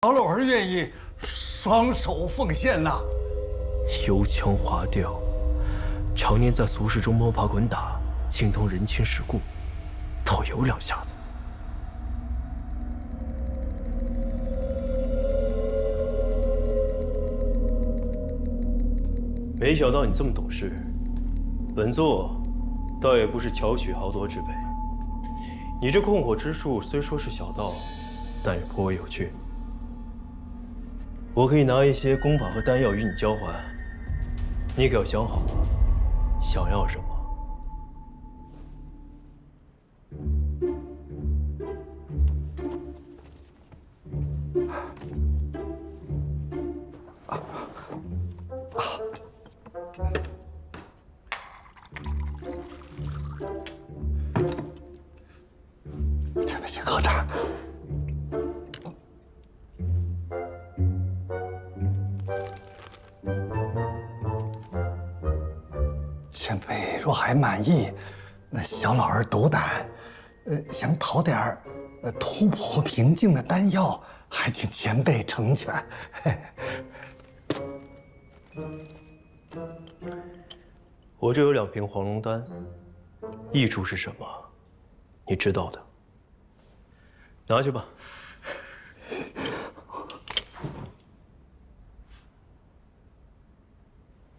小老儿愿意双手奉献呐。油腔滑调，常年在俗世中摸爬滚打，精通人情世故，倒有两下子。没想到你这么懂事，本座倒也不是巧取豪夺之辈。你这控火之术虽说是小道，但也颇为有趣。我可以拿一些功法和丹药与你交换，你可要想好了，想要什么。前辈，请喝茶。前辈若还满意，那小老儿斗胆，想讨点儿突破瓶颈的丹药，还请前辈成全。我这有2瓶黄龙丹，益处是什么？你知道的。拿去吧。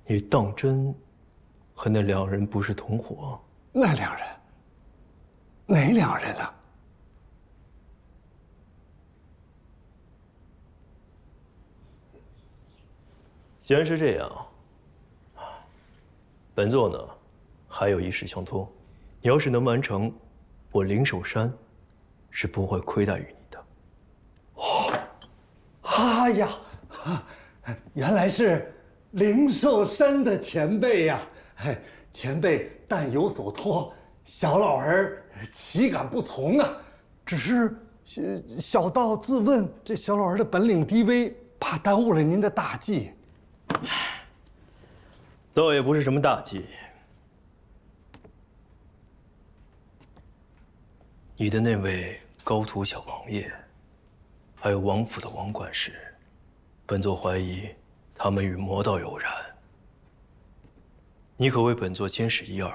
你当真和那2人不是同伙？那2人，哪2人啊？既然是这样，本座呢，还有一事相托。你要是能完成，我灵手山是不会亏待于你的。哎呀，原来是灵寿山的前辈呀！前辈但有所托，小老儿岂敢不从啊？只是小道自问，这小老儿的本领低微，怕耽误了您的大计。倒也不是什么大计。你的那位高土小王爷，还有王府的王管事，本座怀疑他们与魔道有染。你可为本座监视1、2，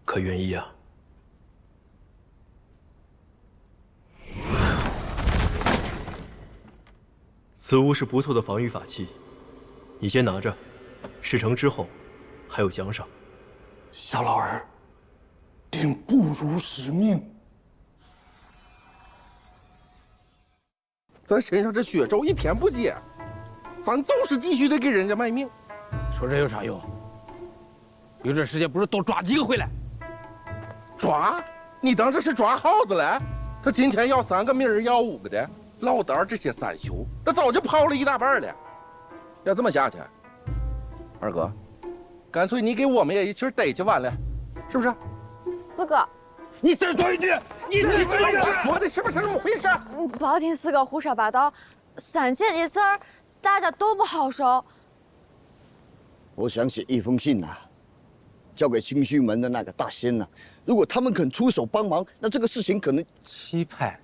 可愿意啊？此物是不错的防御法器，你先拿着，事成之后还有奖赏。小老儿定不辱使命。咱身上这血咒一天不解，咱就是继续得给人家卖命。说这有啥用？有这时间不如多抓几个回来。抓？你当这是抓耗子嘞？他今天要3个，明儿要5个的。老道这些三宿，那早就跑了一大半了。要这么下去，二哥，干脆你给我们也一起逮去完了，是不是四哥，你再说一句，你再说一句，说的是不是这么回事？不好听，四哥胡说八道。3姐的事儿，大家都不好受。我想写一封信啊，交给清虚门的那个大仙呐。如果他们肯出手帮忙，那这个事情可能……七派，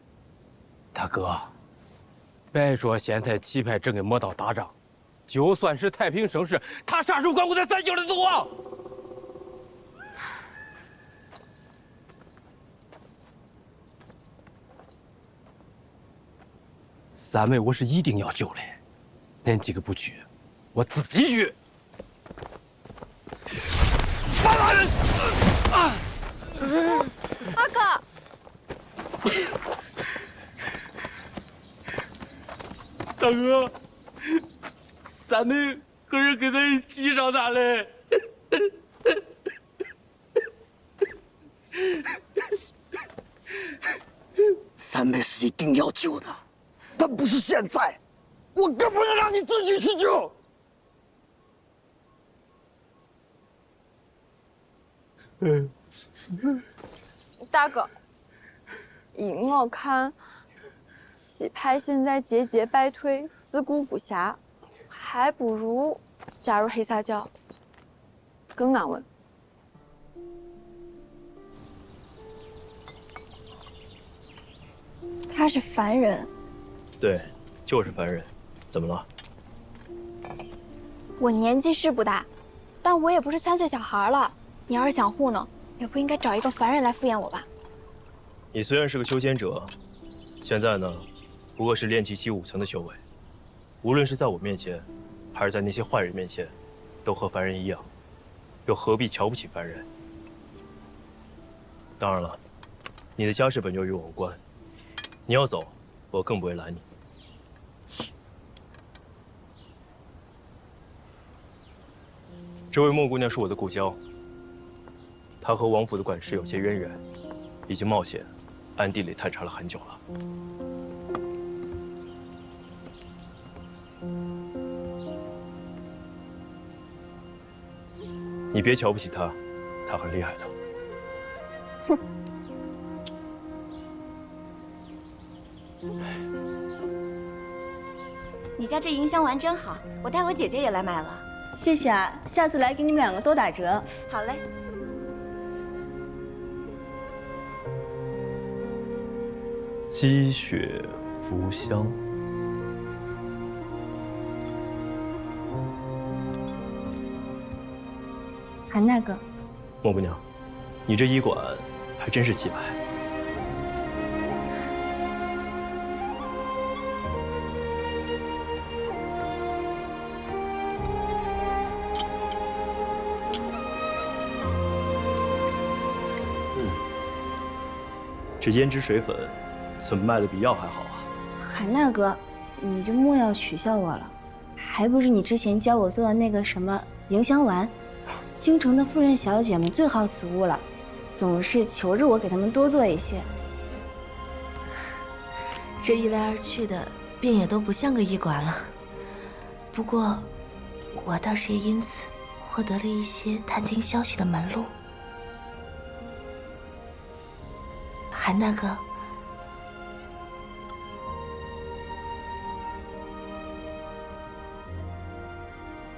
大哥，别说现在七派正跟魔道打仗，就算是太平盛世，他啥时候管过咱三教的走啊？三妹，我是一定要救的，恁几个不去，我自己去。二哥，大哥，三妹可是跟咱一起上大嘞。三妹是一定要救的，但不是现在，我更不能让你自己去救。大哥，依我看，七派现在节节败退，自顾不暇，还不如加入黑撒教，更安稳。他是凡人。对，就是凡人。怎么了？我年纪是不大，但我也不是3岁小孩了。你要是想糊弄，也不应该找一个凡人来敷衍我吧？你虽然是个修仙者，现在呢，不过是炼气期5层的修为。无论是在我面前，还是在那些坏人面前，都和凡人一样，又何必瞧不起凡人？当然了，你的家事本就与我无关，你要走，我更不会拦你。这位莫姑娘是我的故交，她和王府的管事有些渊源，已经冒险暗地里探查了很久了。你别瞧不起她，她很厉害的。哼。你家这迎香丸真好，我带我姐姐也来买了。谢谢啊，下次来给你们2个都打折。好嘞。积雪浮香。韩大哥，莫姑娘，你这医馆还真是气派。这胭脂水粉怎么卖的比药还好啊？韩大哥，你就莫要取笑我了，还不是你之前教我做的那个什么迎香丸，京城的夫人小姐们最好此物了，总是求着我给他们多做一些。这一来二去的，便也都不像个医馆了。不过，我倒是也因此获得了一些探听消息的门路。韩大哥，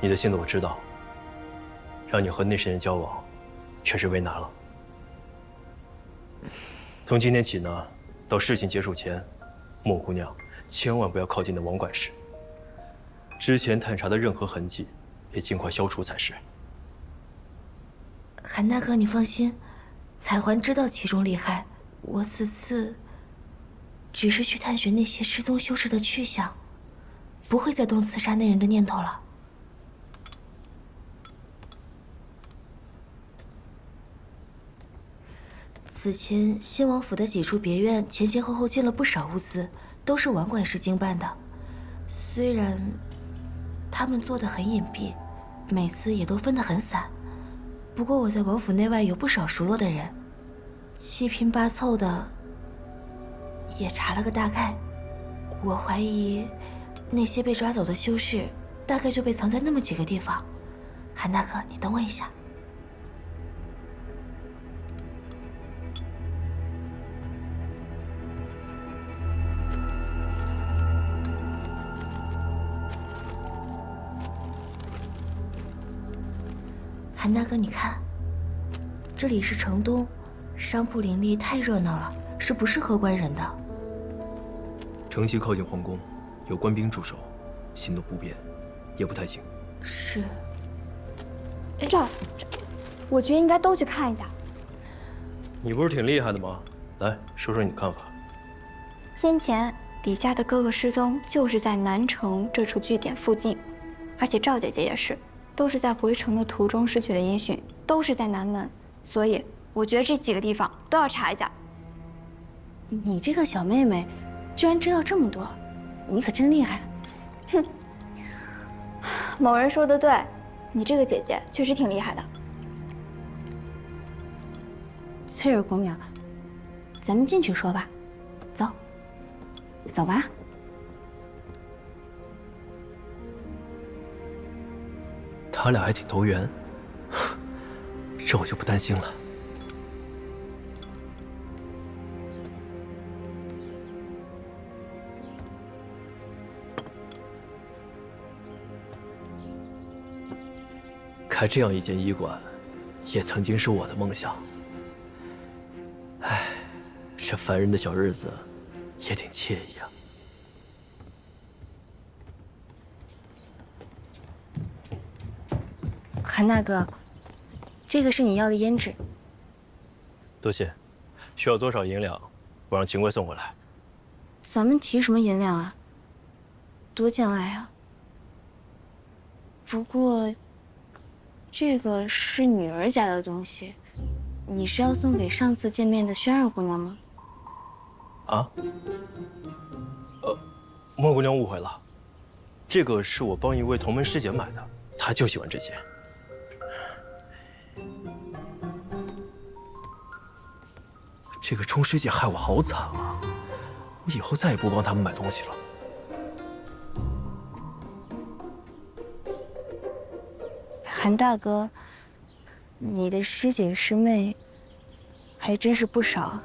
你的性子我知道，让你和那些人交往，确实为难了。从今天起呢，到事情结束前，莫姑娘千万不要靠近那王管事。之前探查的任何痕迹，也尽快消除才是。韩大哥，你放心，彩环知道其中厉害。我此次只是去探寻那些失踪修士的去向，不会再动刺杀那人的念头了。此前先王府的几处别院前前后后进了不少物资，都是王管事经办的。虽然他们做得很隐蔽，每次也都分得很散，不过我在王府内外有不少熟络的人。七拼八凑的，也查了个大概。我怀疑，那些被抓走的修士，大概就被藏在那么几个地方。韩大哥，你等我一下。韩大哥，你看，这里是城东。商铺林立，太热闹了，是不适合官人的。城西靠近皇宫，有官兵驻守，行动不便，也不太行。是。这，我觉得应该都去看一下。你不是挺厉害的吗？来说说你的看法。先前李家的哥哥失踪，就是在南城这处据点附近，而且赵姐姐也是，都是在回城的途中失去了音讯，都是在南门，所以。我觉得这几个地方都要查一下。你这个小妹妹，居然知道这么多，你可真厉害。哼，某人说的对，你这个姐姐确实挺厉害的。翠儿姑娘，咱们进去说吧，走，走吧。他俩还挺投缘，这我就不担心了。开这样一间医馆，也曾经是我的梦想。唉，这凡人的小日子，也挺惬意啊。韩大哥，这个是你要的胭脂。多谢，需要多少银两？我让秦贵送过来。咱们提什么银两啊？多见外啊！不过，这个是女儿家的东西，你是要送给上次见面的轩儿姑娘吗？啊？莫姑娘误会了，这个是我帮一位同门师姐买的，她就喜欢这些。这个冲师姐害我好惨啊！我以后再也不帮他们买东西了。韩大哥，你的师姐师妹还真是不少。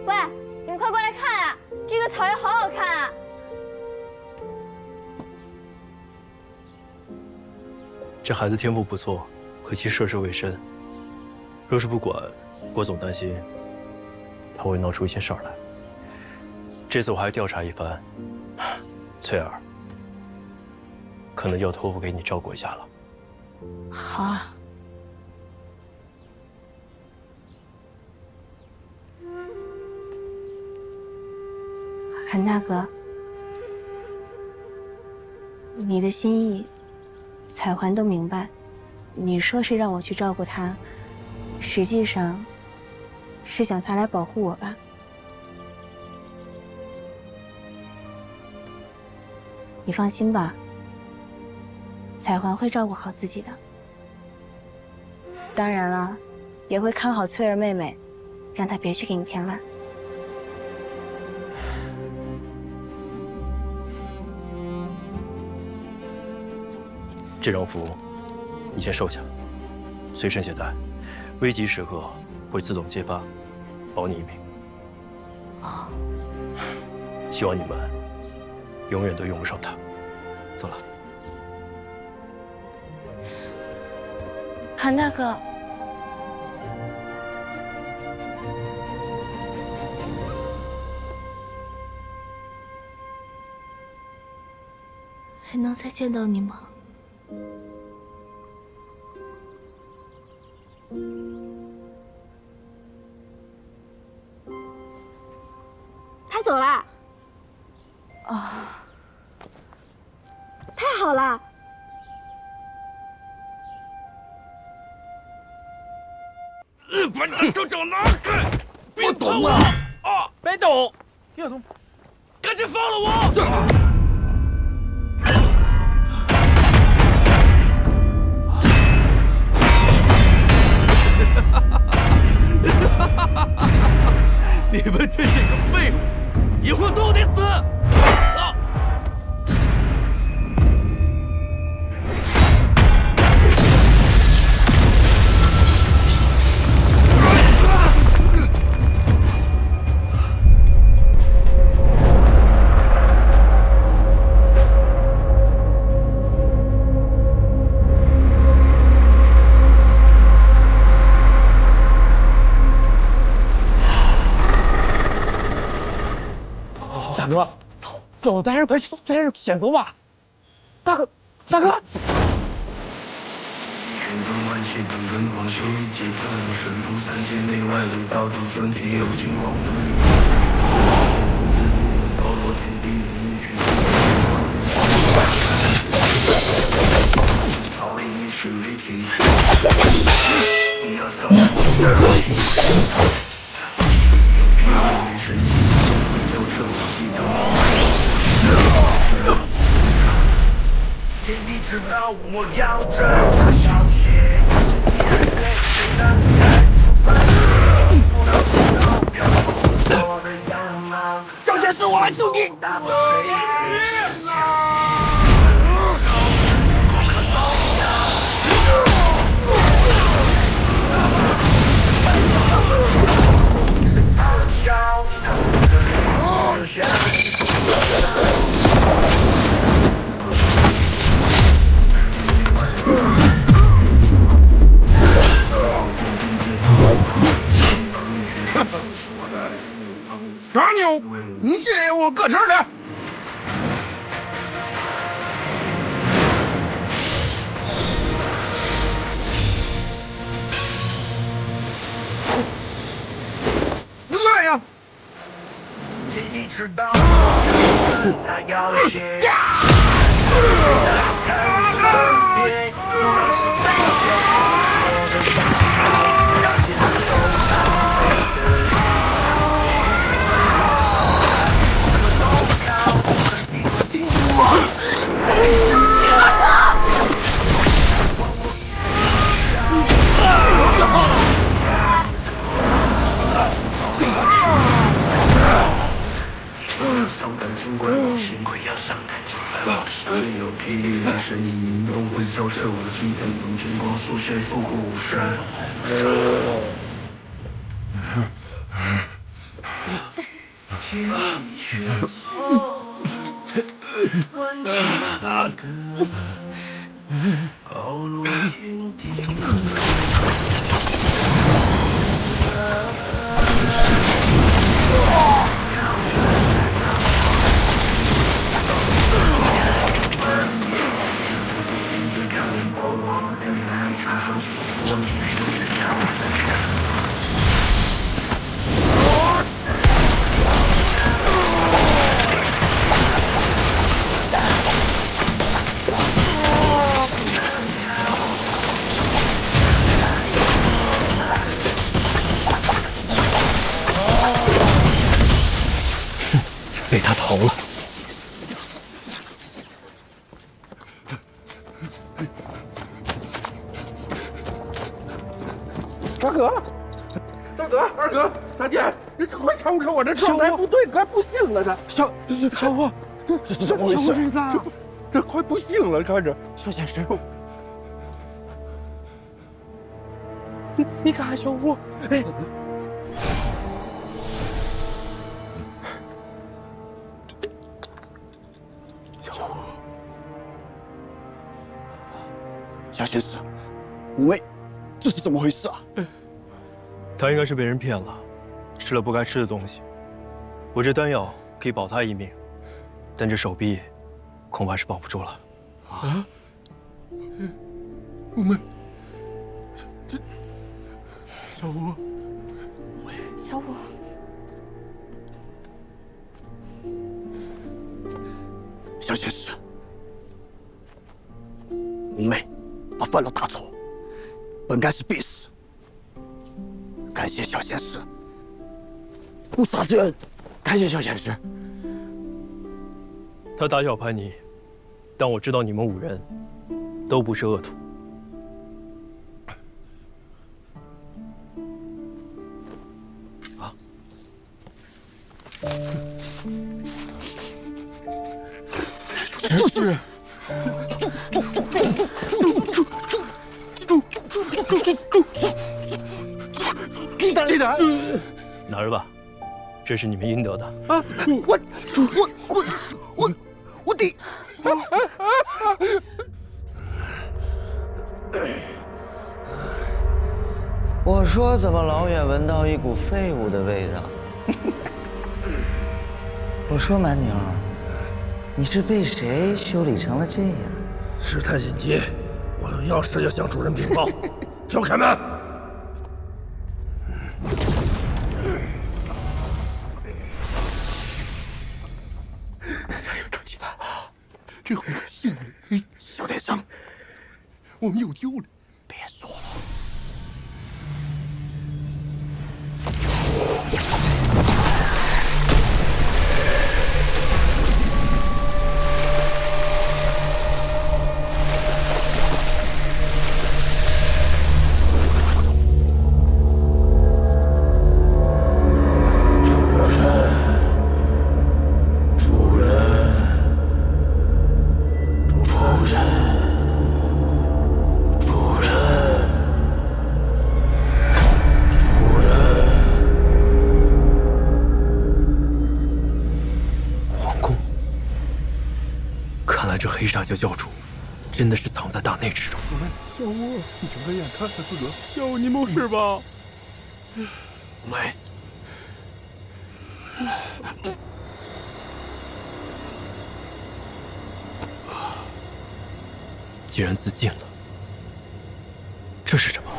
喂，你们快过来看啊！这个草药好好看啊！这孩子天赋不错，可惜涉世未深。若是不管，我总担心他会闹出一些事儿来。这次我还调查一番，翠儿，可能要托付给你照顾一下了。好啊。韩大哥，你的心意，彩环都明白。你说是让我去照顾他，实际上是想他来保护我吧？你放心吧，彩环会照顾好自己的。当然了，也会看好翠儿妹妹，让她别去给你添乱。这张符，你先收下，随身携带，危急时刻会自动揭发，保你一命。哦，希望你们永远都用不上它。走了。韩大哥，还能再见到你吗？他走了。哦，太好了！把你的手掌拿开！别懂了啊！别动！别动！赶紧放了我！你们这些个废物，以后都得死！啊！大哥，走，咱还是快去，咱还是先走吧。大哥，大哥。天地之道，我要这大小学，谁能看出分？不能知道飘过我的羊毛。小仙师，我来救你！大不谁？抓牛！你给我搁这儿来！你来呀！你知道他要学，看着分别，我是在我的大了解受伤的上班尽管辛苦要上台尽快老师最有霹雳的声音都会照彻我的心疼用金光速写复古山暴露天地被他逃了。大哥，大哥，二哥，三姐，你快瞅瞅我这状态不对，快不行了这。小伙，这是怎么回事？这快不行了，看着。小先生，你看小伙，哎。小先生，五妹，这是怎么回事啊？他应该是被人骗了，吃了不该吃的东西。我这丹药可以保他一命，但这手臂恐怕是保不住了。啊？五妹，这小五，小五，小先生，五妹。他犯了大错，本该是必死。感谢小先生不杀之恩，感谢小先生。他打小叛逆，但我知道你们5人都不是恶徒。啊！这是。鸡蛋，拿着吧，这是你们应得的。啊！我的！我说怎么老远闻到一股废物的味道？我说蛮牛，你是被谁修理成了这样？事态紧急，我有要事要向主人禀报，要开门。还有臭鸡蛋，这回可幸了，小点声，我们有救了。别说了。这黑煞教教主真的是藏在大内之中。小五，你睁开眼看看自个。小五，你没事吧？五妹，既然自尽了，这是什么？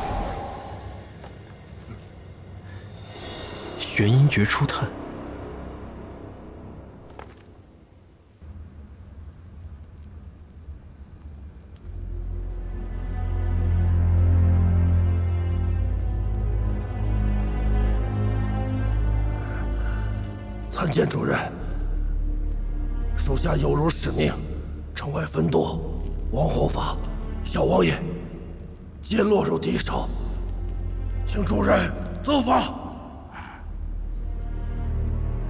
玄阴诀初探。参见主人，属下有如使命，城外分舵，王护法、小王爷皆落入敌手，请主人责罚。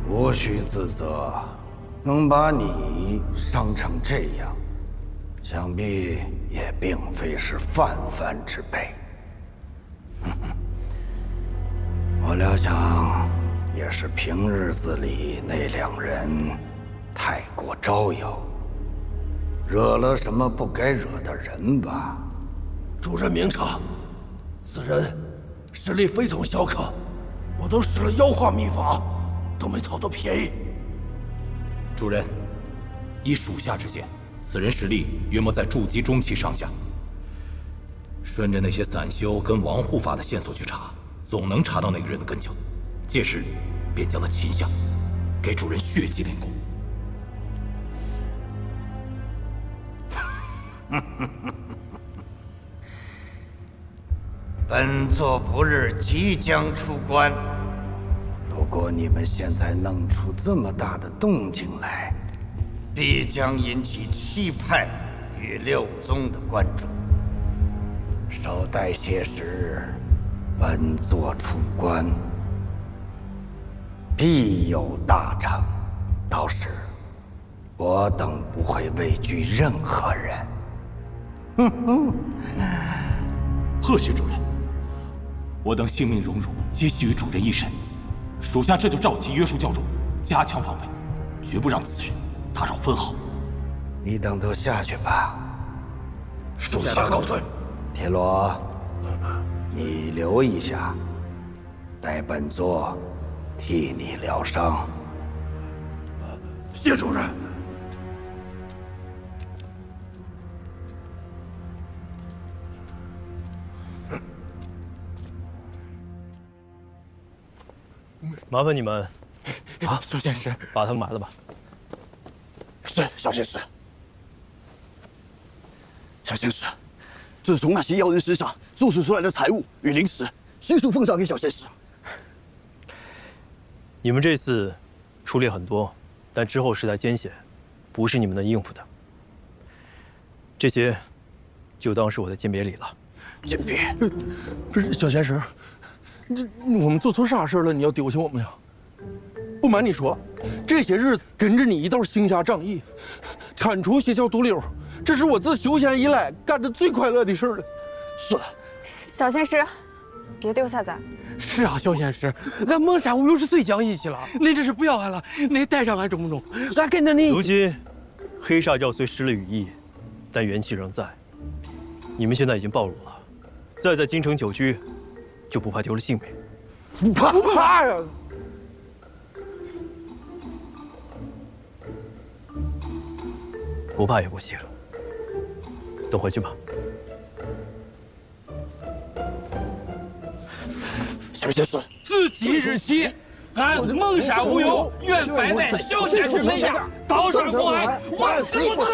无需自责，能把你伤成这样，想必也并非是泛泛之辈。我料想，也是平日子里那2人太过招摇，惹了什么不该惹的人吧。主人明察，此人实力非同小可，我都使了妖化秘法，都没讨到便宜。主人，依属下之见，此人实力约莫在筑基中期上下。顺着那些散修跟王护法的线索去查，总能查到那个人的根脚。届时，便将他擒下，给主人血祭练功。本座不日即将出关，如果你们现在弄出这么大的动静来，必将引起7派与6宗的关注。稍待些时，本座出关，必有大成。到时，我等不会畏惧任何人。贺谢主人，我等性命荣辱皆系于主人一身，属下这就召集约束教众，加强防备，绝不让此人打扰分毫。你等都下去吧。属下告退。铁罗，你留一下，待本座替你疗伤。谢主人。麻烦你们，小仙师，把他们埋了吧。是，小仙师。小仙师，自从那些妖人身上搜取出来的财物与灵石，迅速奉上给小仙师。你们这次出力很多，但之后实在艰险，不是你们能应付的。这些就当是我的鉴别礼了。鉴别？不是小仙师，我们做错啥事了？你要丢下我们呀？不瞒你说，这些日子跟着你一道行侠仗义，铲除邪教毒瘤，这是我自修仙以来干的最快乐的事了。是。小仙师，别丢下咱。是啊，小仙师，俺蒙山务又是最讲义气了，您这是不要俺了，您带上俺中不中？俺跟着您。如今，黑煞教虽失了羽翼，但元气仍在。你们现在已经暴露了，再在京城久居，就不怕丢了性命。不怕呀！不怕也不行，都回去吧。小仙师，自即日起，俺蒙山无忧愿拜在小仙师门下，道上国安，万死不辞。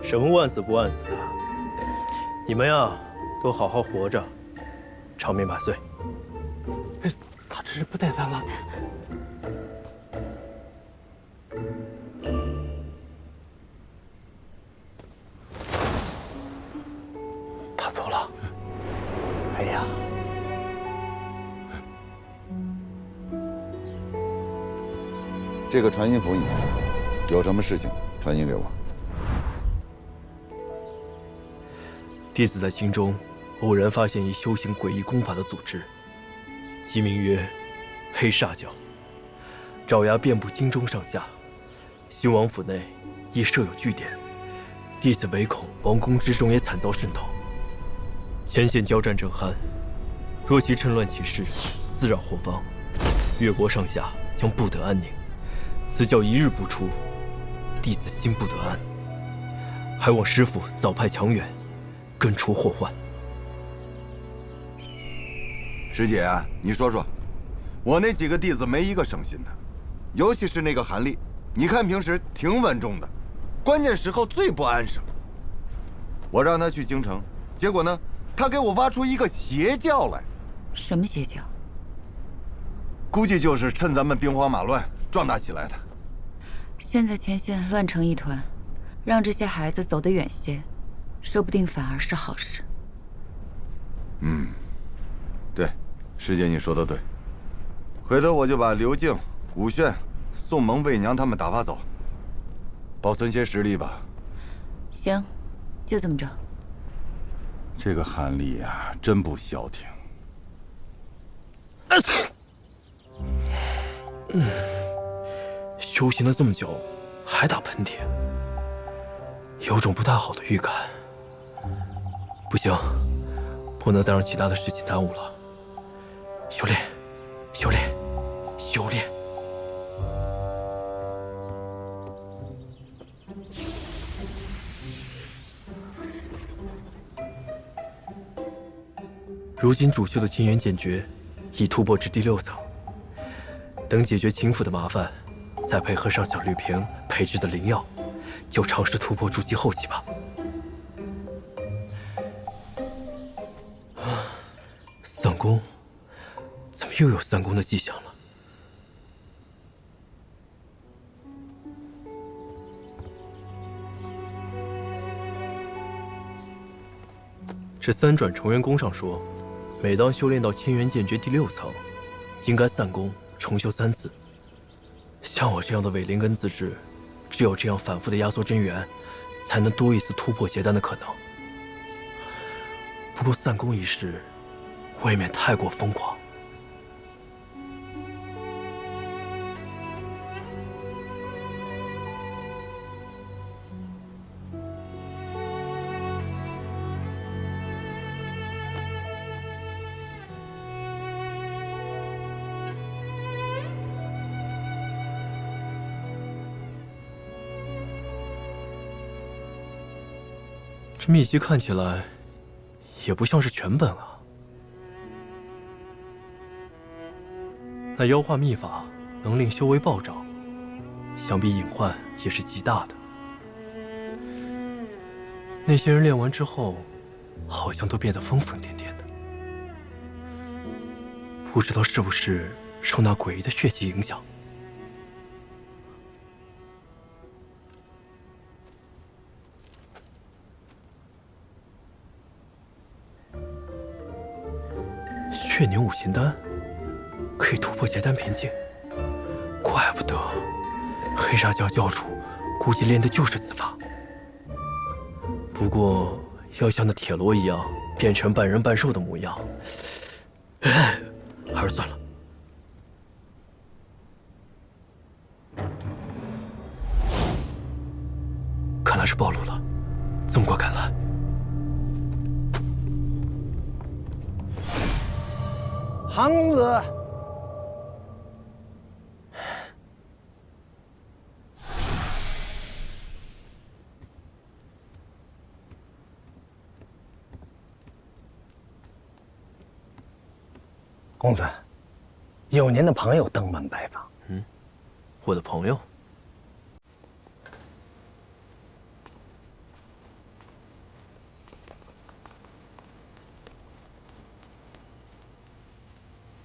什么万死不万死的？你们呀，都好好活着，长命百岁。他这是不带咱了。他走了。哎呀，这个传音符你拿，有什么事情传音给我。弟子在京中偶然发现一修行诡异功法的组织，其名曰黑煞教，爪牙遍布京中上下。兴王府内亦设有据点，弟子唯恐王宫之中也惨遭渗透。前线交战正酣，若其趁乱起事，滋扰后方，越国上下将不得安宁。此教一日不出，弟子心不得安，还望师父早派强援，根除祸患。师姐，你说说，我那几个弟子没一个省心的，尤其是那个韩立，你看平时挺稳重的，关键时候最不安生。我让他去京城，结果呢，他给我挖出一个邪教来。什么邪教？估计就是趁咱们兵荒马乱壮大起来的。现在前线乱成一团，让这些孩子走得远些，说不定反而是好事。对，师姐你说的对。回头我就把刘静、武炫、宋萌、魏娘他们打发走，保存些实力吧。行，就这么着。这个韩立呀，真不消停。修行了这么久，还打喷嚏，有种不太好的预感。不行，不能再让其他的事情耽误了。修炼，修炼，修炼。如今主修的清源剑诀已突破至第6层，等解决秦府的麻烦，再配合上小绿瓶配制的灵药，就尝试突破筑基后期吧。散功，怎么又有散功的迹象了？这三转重元功上说，每当修炼到清源剑诀第6层，应该散功重修3次。像我这样的伪灵根资质，只有这样反复的压缩真元，才能多一次突破结丹的可能。不过散功一事，未免太过疯狂。这秘籍看起来也不像是全本啊。那妖化秘法能令修为暴涨，想必隐患也是极大的。那些人练完之后，好像都变得疯疯癫癫的，不知道是不是受那诡异的血气影响。血凝五行丹可以突破结丹瓶颈，怪不得黑沙教教主估计练的就是此法。不过要像那铁罗一样变成半人半兽的模样，还是算了。看来是暴露了，纵过赶来。韩公子，公子，有您的朋友登门拜访。我的朋友？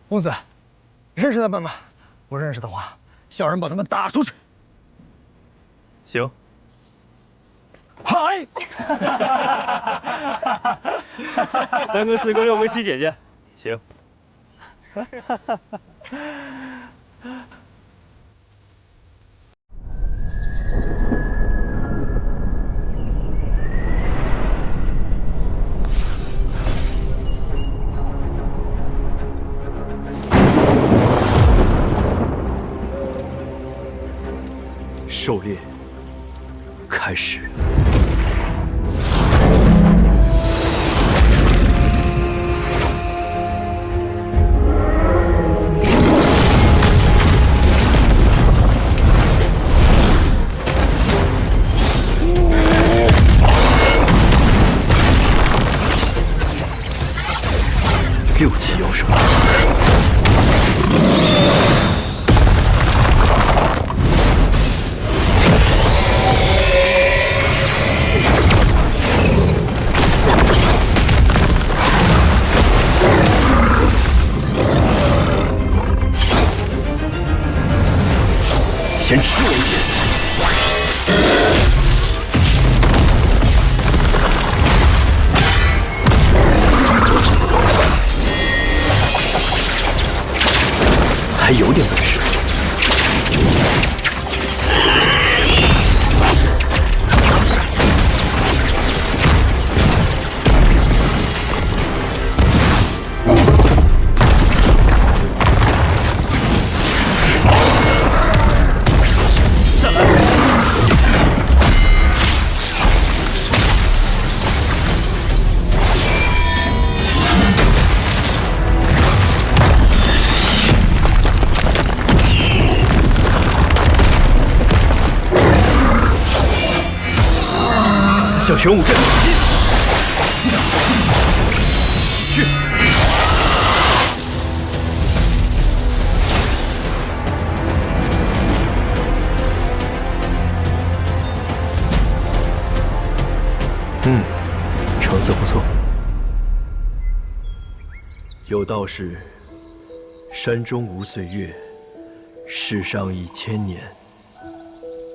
公子，认识他们吗？不认识的话，小人把他们打出去。行。嗨3个、4个、6个、7姐姐，行。狩猎开始。先吃我一点，还有点本事。小玄武阵，去！成色不错。有道是：山中无岁月，世上已千年。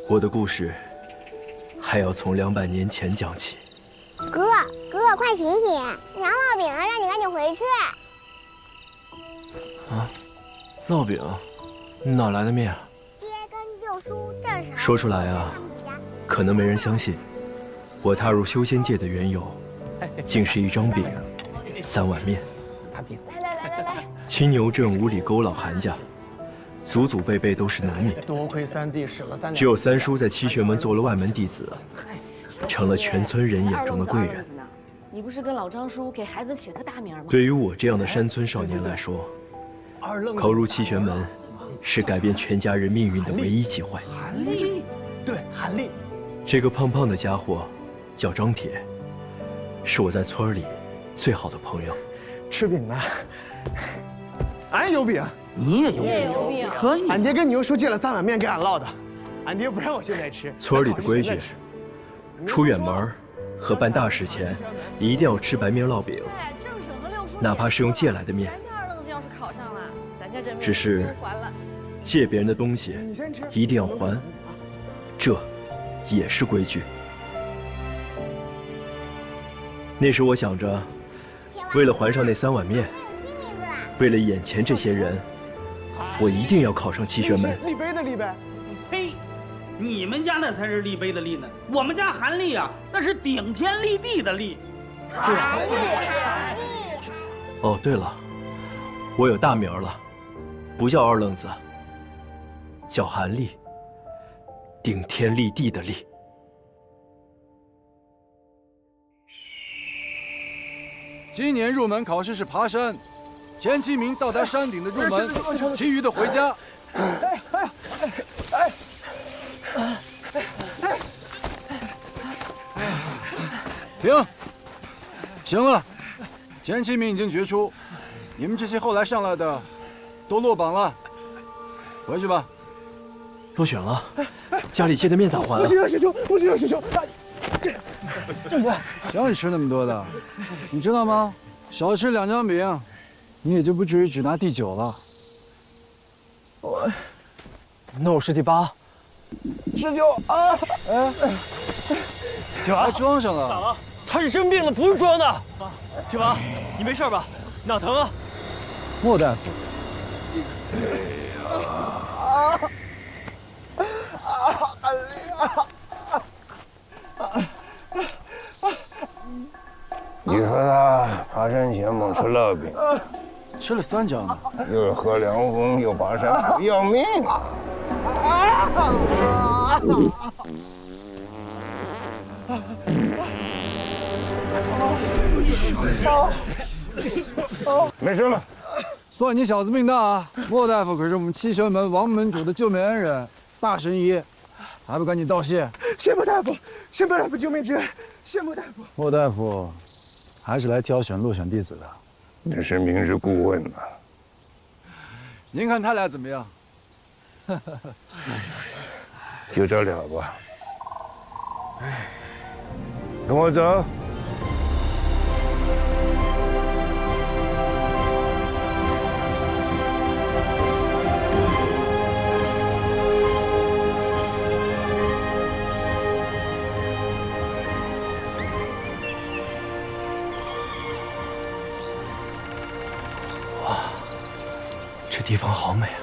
我的故事还要从200年前讲起。哥，快醒醒！娘烙饼了，让你赶紧回去。啊，烙饼？哪来的面啊？爹跟六叔这是说出来啊，可能没人相信。我踏入修仙界的缘由，竟是一张饼，3碗面。来，青牛镇五里沟老韩家，祖祖辈辈都是农民。多亏三弟使了3年，只有三叔在七玄门做了外门弟子，成了全村人眼中的贵人。你不是跟老张叔给孩子起了个大名吗？对于我这样的山村少年来说，考入七玄门是改变全家人命运的唯一机会。韩立，对，韩立，这个胖胖的家伙叫张铁，是我在村里最好的朋友。吃饼呢？俺有饼，你也有饼，可以。俺爹跟牛叔借了3碗面给俺烙的，俺爹不让我现在吃。村里的规矩，出远门和办大事前，一定要吃白面烙饼，哪怕是用借来的面。只是借别人的东西一定要还，这也是规矩。那时我想着，为了还上那3碗面，为了眼前这些人，我一定要考上七玄门。立碑的立呗。呸！你们家那才是立碑的立呢，我们家韩立啊，那是顶天立地的立。韩立。哦，对了，我有大名了，不叫二愣子，叫韩立，顶天立地的立。今年入门考试是爬山，前7名到达山顶的入门，其余的回家。停，行了，前7名已经决出，你们这些后来上来的都落榜了，回去吧。落选了，家里借的面咋还啊？不行，师兄，不行，师兄。正姐，谁让你吃那么多的？你知道吗？少吃2张饼，你也就不至于只拿第9了。那我是第8。师兄啊！铁娃装上了，咋了？他是真病了，不是装的。铁娃，你没事吧？哪疼啊？莫大夫。你说他爬山前猛吃烙饼，吃了3张呢，又是喝凉风，又爬山，不要命啊！没事了，算你小子命大啊！莫大夫可是我们七玄门王门主的救命恩人，大神医，还不赶紧道谢？谢莫大夫，谢莫大夫救命之恩，谢莫大夫。莫大夫，还是来挑选落选弟子的。那是明日顾问呐。您看他俩怎么样？就这了吧。跟我走。地方好美啊！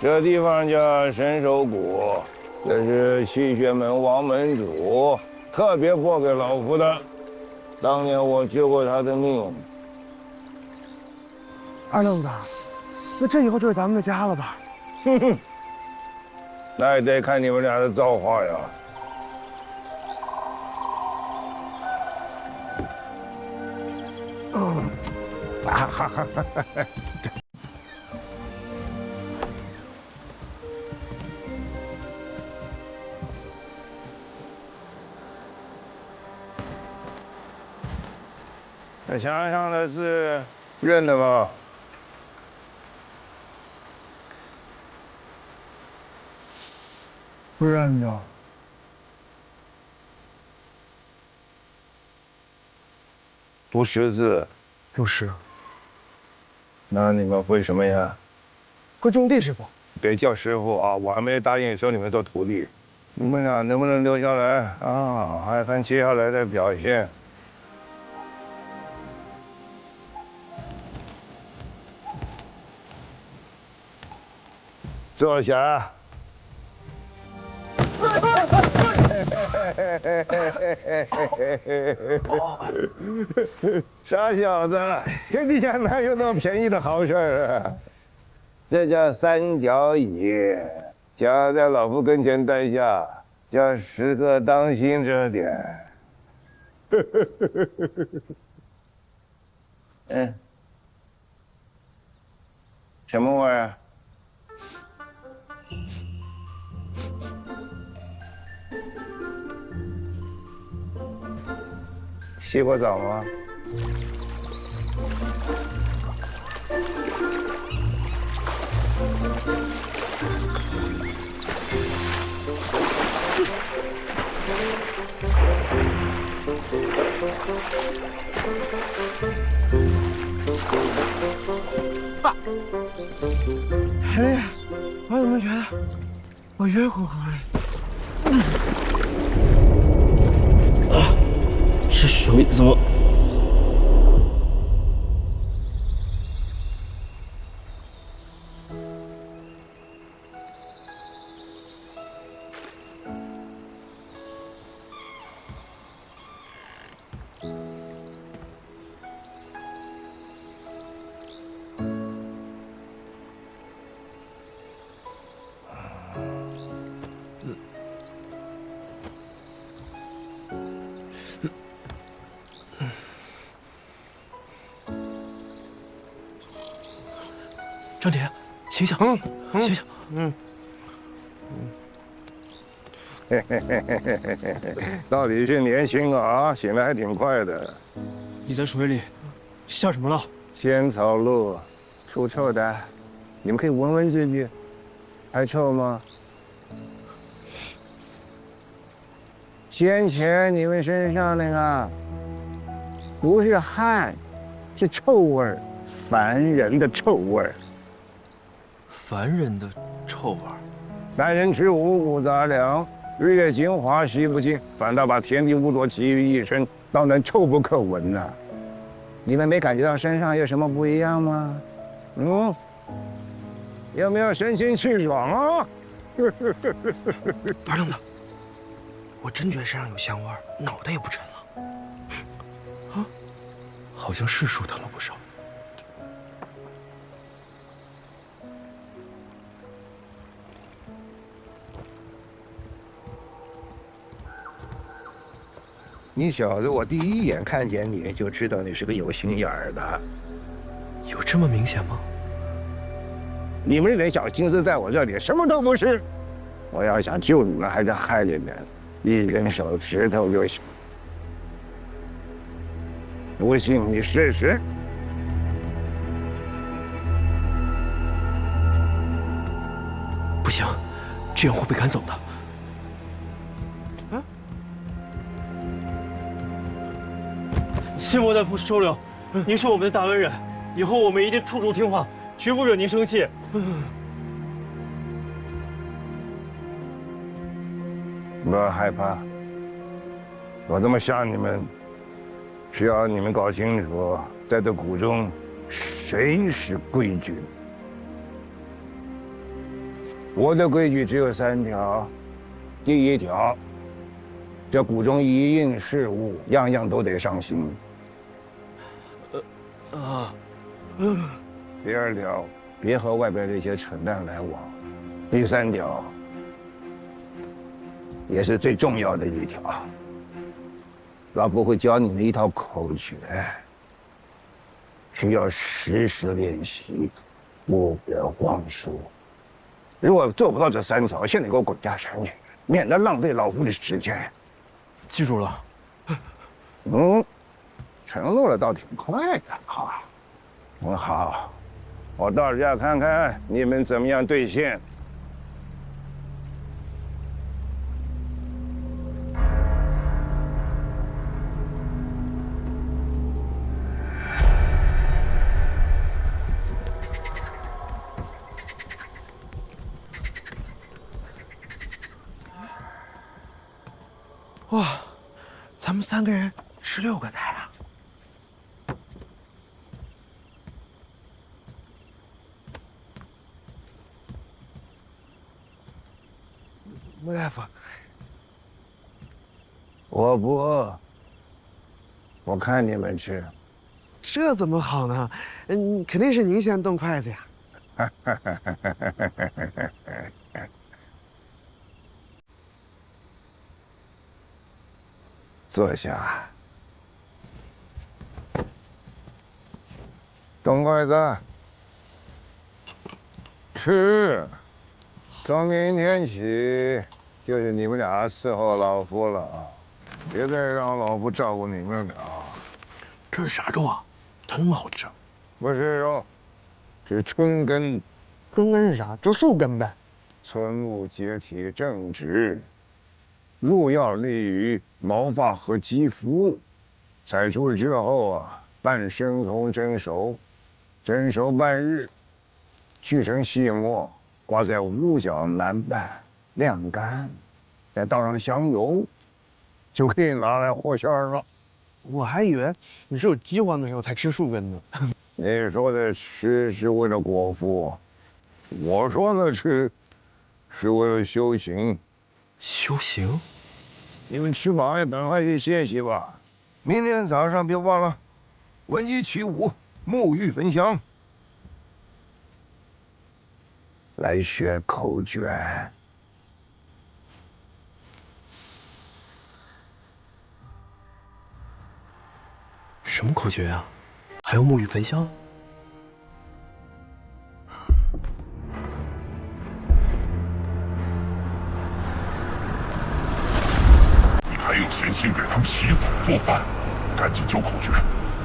这地方叫神手谷，这是气血门王门主特别拨给老夫的。当年我救过他的命。二愣子，那这以后就是咱们的家了吧？哼哼，那也得看你们俩的造化呀。哈哈哈哈哈！这墙上的字认得吗？不认得。不识字。不识。那你们会什么呀？会种地，师傅。别叫师傅啊，我还没答应收你们做徒弟。你们俩能不能留下来啊？还看接下来的表现。坐下。傻小子，天底下哪有那么便宜的好事啊？这叫三角椅，脚在老夫跟前待下，要时刻当心着点。嗯，什么味儿啊？洗过澡吗？爸，海丽，我怎么觉得我晕乎乎的？这水怎么？张铁，醒醒，醒醒，嘿嘿嘿嘿嘿嘿嘿，到底是年轻啊，醒得还挺快的。你在水里下什么了？仙草露，臭臭的，你们可以闻闻自己，还臭吗？先前你们身上那个不是汗，是臭味儿，烦人的臭味儿。凡人的臭味。男人吃五谷杂粮，日月精华吸不尽，反倒把天地五浊集于一身，当然臭不可闻呐。你们没感觉到身上有什么不一样吗？嗯，有没有身心气爽啊？二愣子，我真觉得身上有香味儿，脑袋也不沉了。啊，好像是舒坦了不少。你小子，我第一眼看见你就知道你是个有心眼儿的。有这么明显吗？你们这点小心思在我这里什么都不是。我要想救你们，还在海里面，一根手指头就行。不信你试试。不行，这样会被赶走的。谢莫大夫收留，您是我们的大恩人，以后我们一定处处听话，绝不惹您生气。不要害怕，我这么吓你们，是要你们搞清楚，在这谷中，谁是规矩？我的规矩只有3条。第1条，这谷中一应事务，样样都得上心。第2条，别和外边那些蠢蛋来往。第3条，也是最重要的1条，老夫会教你们一套口诀，需要时时练习，不得忘书。如果做不到这3条，现在给我滚下山去，免得浪费老夫的时间。记住了。承诺了倒挺快的哈。好，我到家看看你们怎么样兑现。哇，咱们3个人吃6个菜啊！莫大夫，我不饿，我看你们吃。这怎么好呢？肯定是您先动筷子呀。坐下，动筷子，吃。从明天起，就是你们俩伺候老夫了啊！别再让老夫照顾你们俩。这是啥肉啊？真好吃。不是肉，是春根。春根是啥？就树根呗。春木解体正直，入药利于毛发和肌肤。采出之后啊，半生酮蒸熟，蒸熟半日，去成细末。挂在五角南半，晾干，再倒上香油，就可以拿来和馅了。我还以为你是有饥荒的时候才吃树根呢。你说的吃是为了果腹，我说的吃是为了修行。修行？你们吃饱也赶快去歇息吧。明天早上别忘了，文艺起舞，沐浴焚香。来学口诀。什么口诀啊？还有沐浴焚香？你还有闲心给他们洗澡做饭？赶紧教口诀，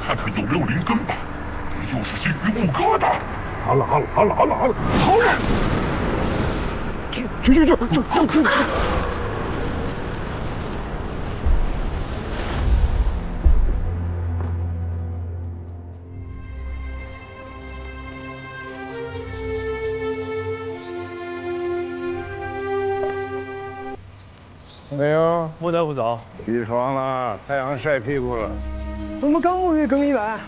看看有没有灵根吧。别又是些榆木疙瘩。好了，去！没有，莫大夫早。起床了，太阳晒屁股了。我们刚沐浴更衣完。